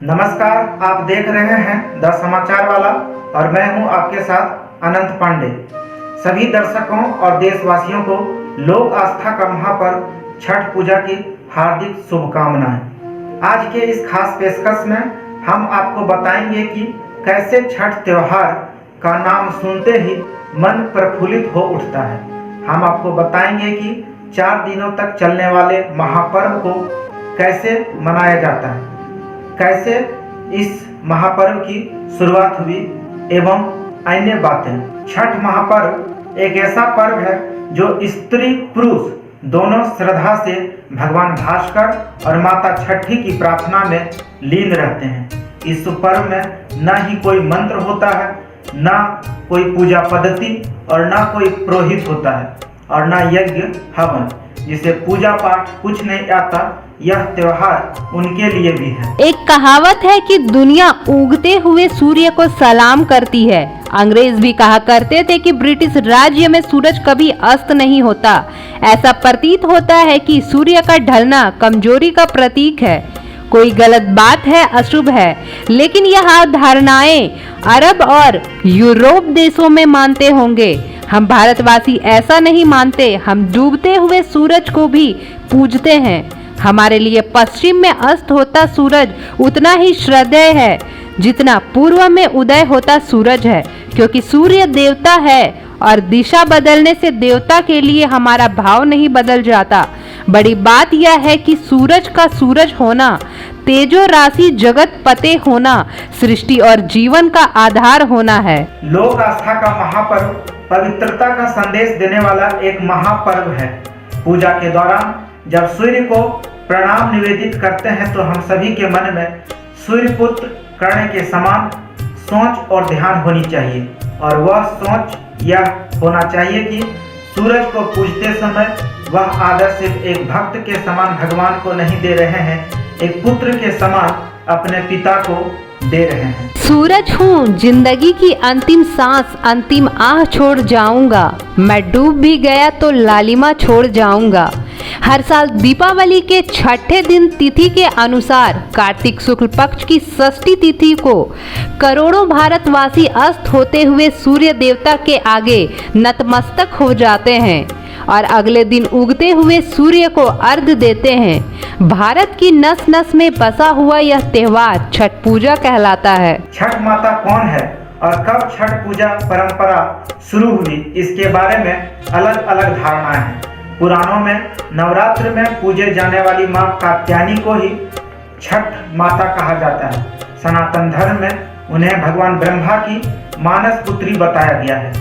नमस्कार, आप देख रहे हैं द समाचार वाला और मैं हूं आपके साथ अनंत पांडे। सभी दर्शकों और देशवासियों को लोक आस्था का महापर्व छठ पूजा की हार्दिक शुभकामनाएं। आज के इस खास पेशकश में हम आपको बताएंगे कि कैसे छठ त्योहार का नाम सुनते ही मन प्रफुल्लित हो उठता है। हम आपको बताएंगे कि 4 दिनों तक चलने वाले महापर्व को कैसे मनाया जाता है, कैसे इस महापर्व की शुरुआत हुई एवं अन्य बातें। छठ महापर्व एक ऐसा पर्व है जो स्त्री पुरुष दोनों श्रद्धा से भगवान भास्कर और माता छठी की प्रार्थना में लीन रहते हैं। इस पर्व में न ही कोई मंत्र होता है, न कोई पूजा पद्धति और न कोई पुरोहित होता है और न यज्ञ हवन, जिसे पूजा पाठ कुछ नहीं आता। यह त्योहार उनके लिए भी है। एक कहावत है कि दुनिया उगते हुए सूर्य को सलाम करती है। अंग्रेज भी कहा करते थे कि ब्रिटिश राज्य में सूरज कभी अस्त नहीं होता। ऐसा प्रतीत होता है कि सूर्य का ढलना कमजोरी का प्रतीक है, कोई गलत बात है, अशुभ है। लेकिन यह धारणाएं अरब और यूरोप देशों में मानते होंगे। हम भारतवासी ऐसा नहीं मानते। हम डूबते हुए सूरज को भी पूजते हैं। हमारे लिए पश्चिम में अस्त होता सूरज उतना ही श्रद्धेय है जितना पूर्व में उदय होता सूरज है, क्योंकि सूर्य देवता है और दिशा बदलने से देवता के लिए हमारा भाव नहीं बदल जाता। बड़ी बात यह है कि सूरज का सूरज होना, तेजो राशि जगत पते होना, सृष्टि और जीवन का आधार होना है। लोक आस्था का महापर्व पवित्रता का संदेश देने वाला एक महापर्व है। पूजा के दौरान जब सूर्य को प्रणाम निवेदित करते हैं तो हम सभी के मन में सूर्य पुत्र कर्ण के समान सोच और ध्यान होनी चाहिए, और वह सोच यह होना चाहिए कि सूरज को पूजते समय वह आदर सिर्फ एक भक्त के समान भगवान को नहीं दे रहे हैं, एक पुत्र के समान अपने पिता को दे रहे हैं। सूरज हूँ, जिंदगी की अंतिम सांस, अंतिम आह छोड़ जाऊंगा। मैं डूब भी गया तो लालिमा छोड़ जाऊंगा। हर साल दीपावली के छठे दिन तिथि के अनुसार कार्तिक शुक्ल पक्ष की षष्ठी तिथि को करोड़ों भारतवासी अस्त होते हुए सूर्य देवता के आगे नतमस्तक हो जाते हैं और अगले दिन उगते हुए सूर्य को अर्घ देते हैं। भारत की नस नस में बसा हुआ यह त्योहार छठ पूजा कहलाता है। छठ माता कौन है और कब छठ पूजा परंपरा शुरू हुई, इसके बारे में अलग अलग धारणाएं हैं। पुराणों में नवरात्र में पूजे जाने वाली मां कात्यायनी को ही छठ माता कहा जाता है। सनातन धर्म में उन्हें भगवान ब्रह्मा की मानस पुत्री बताया गया है।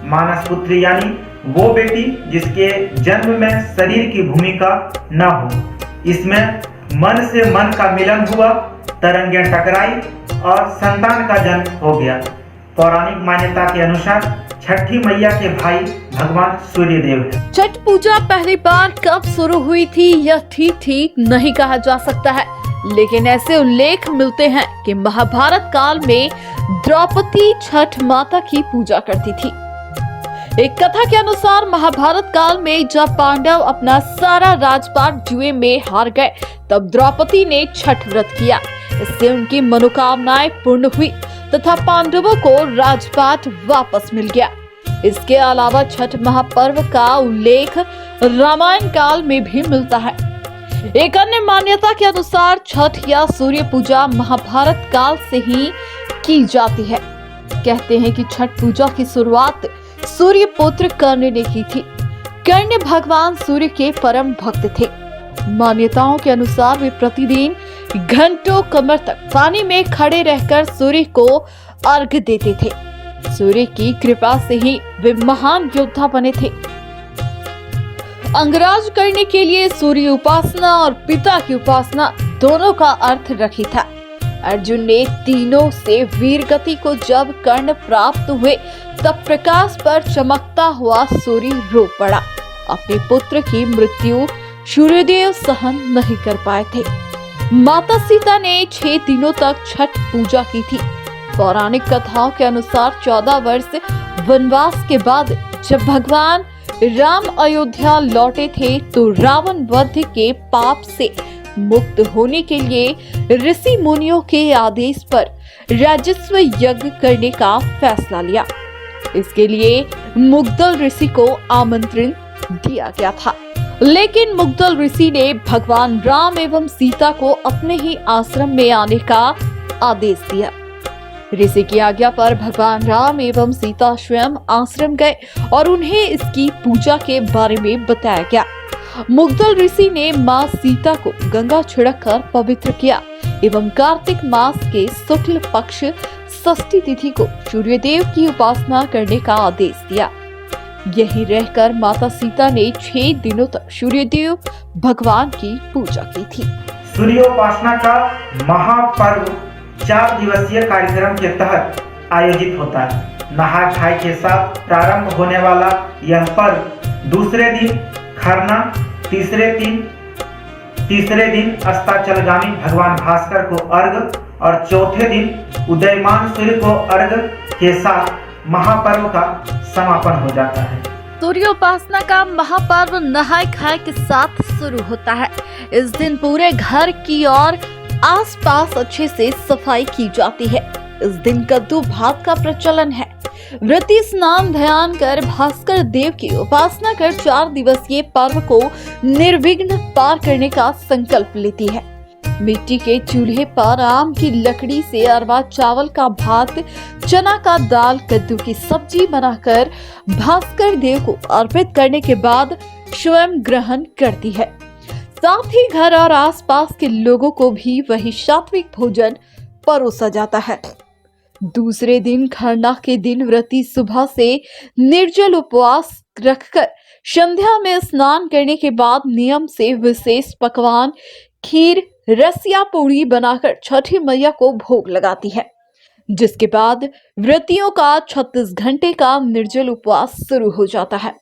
मानस पुत्री यानी वो बेटी जिसके जन्म में शरीर की भूमिका न हो। इसमें मन से मन का मिलन हुआ, तरंगें टकराई और संतान का जन्म हो गया। पौराणिक मान्यता के अनुसार छठी मैया के भाई भगवान सूर्य देव है। छठ पूजा पहली बार कब शुरू हुई थी यह ठीक नहीं कहा जा सकता है, लेकिन ऐसे उल्लेख मिलते हैं कि महाभारत काल में द्रौपदी छठ माता की पूजा करती थी। एक कथा के अनुसार महाभारत काल में जब पांडव अपना सारा राजपाट जुए में हार गए, तब द्रौपदी ने छठ व्रत किया। इससे उनकी मनोकामनाएं पूर्ण हुई तथा पांडवों को राजपाट वापस मिल गया। इसके अलावा छठ महापर्व का उल्लेख रामायण काल में भी मिलता है। एक अन्य मान्यता के अनुसार छठ या सूर्य पूजा महाभारत काल से ही की जाती है। कहते हैं कि छठ पूजा की शुरुआत सूर्य पुत्र कर्ण ने की थी। कर्ण भगवान सूर्य के परम भक्त थे। मान्यताओं के अनुसार वे प्रतिदिन घंटों कमर तक पानी में खड़े रहकर सूर्य को अर्घ देते थे। सूर्य की कृपा से ही वे महान योद्धा बने थे। अंगराज करने के लिए सूर्य उपासना और पिता की उपासना दोनों का अर्थ रखी था। अर्जुन ने तीनों से वीर गति को जब कर्ण प्राप्त हुए, तब प्रकाश पर चमकता हुआ सूर्य रो पड़ा। अपने पुत्र की मृत्यु सूर्यदेव सहन नहीं कर पाए थे। माता सीता ने 6 दिनों तक छठ पूजा की थी। पौराणिक कथाओं के अनुसार 14 वर्ष वनवास के बाद जब भगवान राम अयोध्या लौटे थे, तो रावण वध के पाप से मुक्त होने के लिए ऋषि मुनियों के आदेश पर राजस्व यज्ञ करने का फैसला लिया। इसके लिए मुग्दल ऋषि को आमंत्रण दिया गया था, लेकिन मुग्दल ऋषि ने भगवान राम एवं सीता को अपने ही आश्रम में आने का आदेश दिया। ऋषि की आज्ञा पर भगवान राम एवं सीता स्वयं आश्रम गए और उन्हें इसकी पूजा के बारे में बताया गया। मुग्दल ऋषि ने मां सीता को गंगा छिड़क कर पवित्र किया एवं कार्तिक मास के शुक्ल पक्ष षष्ठी तिथि को सूर्यदेव की उपासना करने का आदेश दिया। यहीं रहकर माता सीता ने 6 दिनों तक सूर्यदेव भगवान की पूजा की थी। सूर्योपासना का महापर्व 4 दिवसीय कार्यक्रम के तहत आयोजित होता है। नहा खाए के साथ प्रारंभ होने वाला यह पर्व दूसरे दिन खरना, तीसरे दिन अस्ताचलगामी भगवान भास्कर को अर्घ और चौथे दिन उदयमान सूर्य को अर्घ के साथ महापर्व का समापन हो जाता है। सूर्योपासना का महापर्व नहाय खाए के साथ शुरू होता है। इस दिन पूरे घर की और आसपास अच्छे से सफाई की जाती है। इस दिन कद्दू भात का प्रचलन है। व्रती स्नान ध्यान कर भास्कर देव की उपासना कर 4 दिवसीय पर्व को निर्विघ्न पार करने का संकल्प लेती है। मिट्टी के चूल्हे पर आम की लकड़ी से अरवा चावल का भात, चना का दाल, कद्दू की सब्जी बनाकर भास्कर देव को अर्पित करने के बाद स्वयं ग्रहण करती है। साथ ही घर और आसपास के लोगों को भी वही सात्विक भोजन परोसा जाता है। दूसरे दिन खरना के दिन व्रती सुबह से निर्जल उपवास रखकर संध्या में स्नान करने के बाद नियम से विशेष पकवान खीर, रसिया पूरी बनाकर छठी मैया को भोग लगाती है, जिसके बाद व्रतियों का 36 घंटे का निर्जल उपवास शुरू हो जाता है।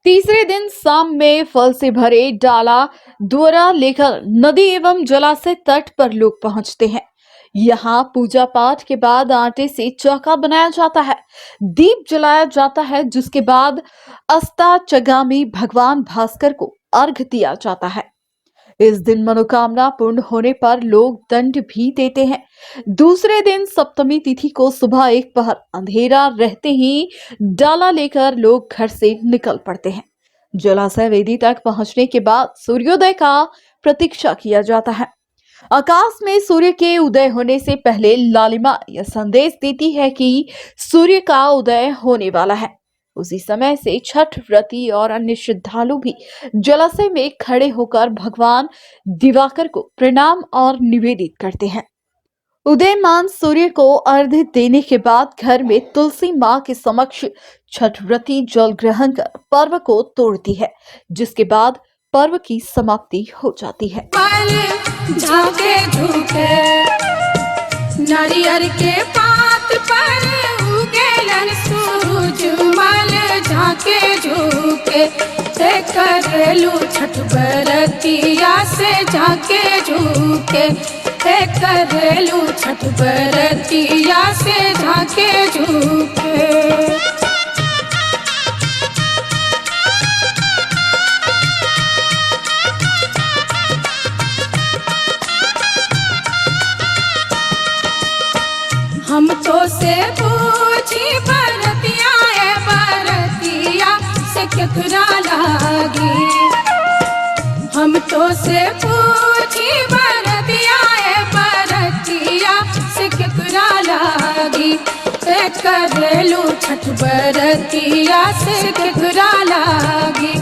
तीसरे दिन शाम में फल से भरे डाला द्वारा लेकर नदी एवं जलाशय तट पर लोग पहुंचते हैं। यहाँ पूजा पाठ के बाद आटे से चौका बनाया जाता है, दीप जलाया जाता है, जिसके बाद अस्ताचगामी भगवान भास्कर को अर्घ दिया जाता है। इस दिन मनोकामना पूर्ण होने पर लोग दंड भी देते हैं। दूसरे दिन सप्तमी तिथि को सुबह 1 पहर अंधेरा रहते ही डाला लेकर लोग घर से निकल पड़ते हैं। जलाशय वेदी तक पहुंचने के बाद सूर्योदय का प्रतीक्षा किया जाता है। आकाश में सूर्य के उदय होने से पहले लालिमा यह संदेश देती है कि सूर्य का उदय होने वाला है। उसी समय से छठ व्रती और अन्य श्रद्धालु भी जलाशय में खड़े होकर भगवान दिवाकर को प्रणाम और निवेदित करते हैं। उदयमान सूर्य को अर्घ्य देने के बाद घर में तुलसी मां के समक्ष छठ व्रती जल ग्रहण कर पर्व को तोड़ती है, जिसके बाद पर्व की समाप्ति हो जाती है। झाके झूके नारियल के पात पर उगेलन सूरज मल, झाके झूके से करेलू छठ बरतिया से, झाके झूके से करेलू छठ बरतिया से, झाके झूके। हम तो से पूछी बरतिया है, बरतिया से केकरा लागी। हम तो से पूछी बरतिया है, बरतिया से केकरा लागी। करेलू छठ बरतिया से केकरा लागी।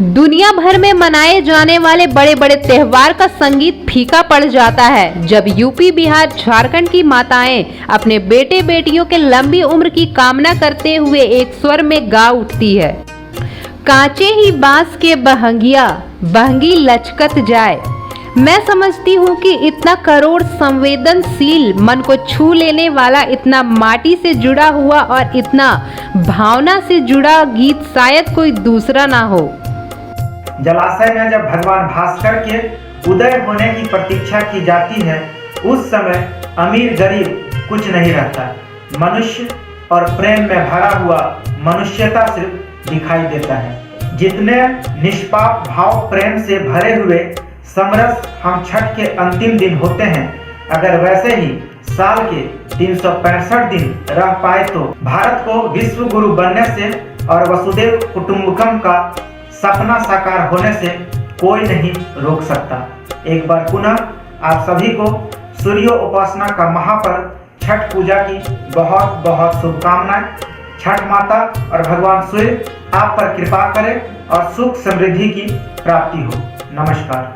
दुनिया भर में मनाए जाने वाले बड़े बड़े त्योहार का संगीत फीका पड़ जाता है जब यूपी, बिहार, झारखंड की माताएं अपने बेटे बेटियों के लंबी उम्र की कामना करते हुए एक स्वर में गा उठती है। कांचे ही बांस के बहंगिया, बहंगी लचकत जाए। मैं समझती हूँ कि इतना करोड़ संवेदनशील, मन को छू लेने वाला, इतना माटी से जुड़ा हुआ और इतना भावना से जुड़ा गीत शायद कोई दूसरा ना हो। जलाशय में जब भगवान भास्कर के उदय होने की प्रतीक्षा की जाती है, उस समय अमीर गरीब कुछ नहीं रहता। मनुष्य और प्रेम में भरा हुआ मनुष्यता सिर्फ दिखाई देता है। जितने निष्पाप भाव प्रेम से भरे हुए समरस हम छठ के अंतिम दिन होते हैं, अगर वैसे ही साल के 365 दिन रह पाए तो भारत को विश्व गुरु बनने से और वसुदेव कुटुंबकम का सपना साकार होने से कोई नहीं रोक सकता। एक बार पुनः आप सभी को सूर्य उपासना का महापर्व छठ पूजा की बहुत बहुत शुभकामनाएं। छठ माता और भगवान सूर्य आप पर कृपा करें और सुख समृद्धि की प्राप्ति हो। नमस्कार।